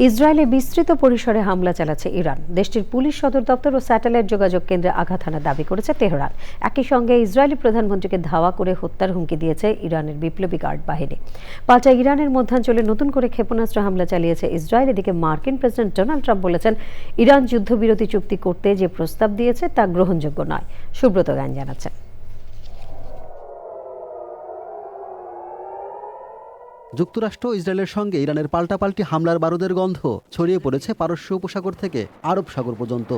ইসরায়েলে বিস্তৃত পরিসরে হামলা চালাচ্ছে ইরান। দেশটির পুলিশ সদর দপ্তর ও স্যাটেলাইট যোগাযোগ কেন্দ্রে আঘাত হানার দাবি করেছে তেহরান। একই সঙ্গে ইসরায়েলি প্রধানমন্ত্রীকে ধাওয়া করে হত্যার হুমকি দিয়েছে ইরানের বিপ্লবী গার্ড বাহিনী। পাল্টা ইরানের মধ্যাঞ্চলে নতুন করে ক্ষেপণাস্ত্র হামলা চালিয়েছে ইসরায়েল। এদিকে মার্কিন প্রেসিডেন্ট ডোনাল্ড ট্রাম্প বলেছেন, ইরান যুদ্ধবিরতি চুক্তি করতে যে প্রস্তাব দিয়েছে তা গ্রহণযোগ্য নয়। সুব্রত গান জানাচ্ছেন। যুক্তরাষ্ট্র ইসরায়েলের সঙ্গে ইরানের পাল্টাপাল্টি হামলার বারুদের গন্ধ ছড়িয়ে পড়েছে পারস্য উপসাগর থেকে আরব সাগর পর্যন্ত।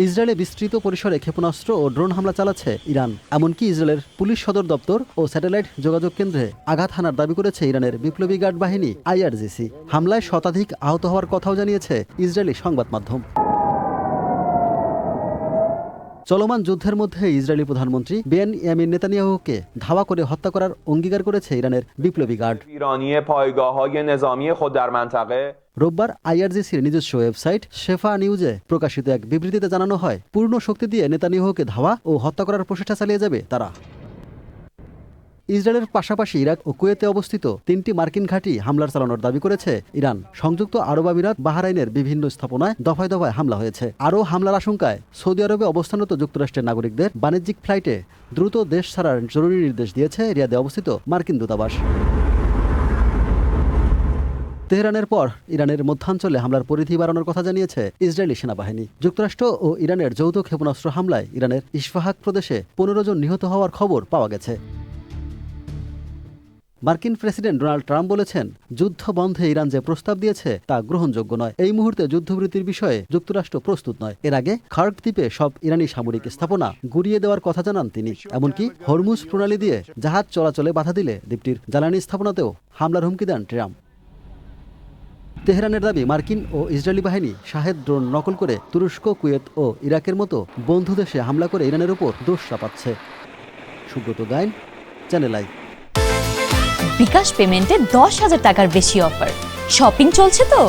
ইসরায়েলে বিস্তৃত পরিসরে ক্ষেপণাস্ত্র ও ড্রোন হামলা চালাচ্ছে ইরান। এমনকি ইসরায়েলের পুলিশ সদর দপ্তর ও স্যাটেলাইট যোগাযোগ কেন্দ্রে আঘাত হানার দাবি করেছে ইরানের বিপ্লবী গার্ড বাহিনী IRGC। হামলায় শতাধিক আহত হওয়ার কথাও জানিয়েছে ইসরায়েলি সংবাদ মাধ্যম। চলমান যুদ্ধের মধ্যে ইসরায়েলি প্রধানমন্ত্রী বেনয়ামিন নেতানিয়াহুকে ধাওয়া করে হত্যা করার অঙ্গীকার করেছে ইরানের বিপ্লবী গার্ড। রোববার IRGCর নিজস্ব ওয়েবসাইট শেফা নিউজে প্রকাশিত এক বিবৃতিতে জানানো হয়, পূর্ণ শক্তি দিয়ে নেতানিয়াহুকে ধাওয়া ও হত্যা করার প্রচেষ্টা চালিয়ে যাবে তারা। ইসরায়েলের পাশাপাশি ইরাক ও কুয়েতে অবস্থিত 3টি মার্কিন ঘাঁটি হামলার চালানোর দাবি করেছে ইরান। সংযুক্ত আরব আমিরাত, বাহরাইনের বিভিন্ন স্থাপনায় দফায় দফায় হামলা হয়েছে। আরও হামলার আশঙ্কায় সৌদি আরবে অবস্থানরত যুক্তরাষ্ট্রের নাগরিকদের বাণিজ্যিক ফ্লাইটে দ্রুত দেশ ছাড়ার জরুরি নির্দেশ দিয়েছে রিয়াদে অবস্থিত মার্কিন দূতাবাস। তেহরানের পর ইরানের মধ্যাঞ্চলে হামলার পরিধি বাড়ানোর কথা জানিয়েছে ইসরায়েলি সেনাবাহিনী। যুক্তরাষ্ট্র ও ইরানের যৌথ ক্ষেপণাস্ত্র হামলায় ইরানের ইস্পাহাক প্রদেশে 15 জন নিহত হওয়ার খবর পাওয়া গেছে। মার্কিন প্রেসিডেন্ট ডোনাল্ড ট্রাম্প বলেছেন, যুদ্ধ বন্ধে ইরান যে প্রস্তাব দিয়েছে তা গ্রহণযোগ্য নয়। এই মুহূর্তে যুদ্ধবিরতির বিষয়ে যুক্তরাষ্ট্র প্রস্তুত নয়। এর আগে খার্ক দ্বীপে সব ইরানি সামরিক স্থাপনা গুড়িয়ে দেওয়ার কথা জানান তিনি। এমনকি হরমুজ প্রণালী দিয়ে জাহাজ চলাচলে বাধা দিলে দ্বীপটির জ্বালানি স্থাপনাতেও হামলার হুমকি দেন ট্রাম্প। তেহরানের দাবি, মার্কিন ও ইসরায়েলি বাহিনী শাহেদ ড্রোন নকল করে তুরস্ক, কুয়েত ও ইরাকের মতো বন্ধু দেশে হামলা করে ইরানের উপর দোষ চাপাচ্ছে। Subrata Gain, channel I. বিকাশ পেমেন্টে 10,000 টাকার বেশি অফার। শপিং চলছে তো।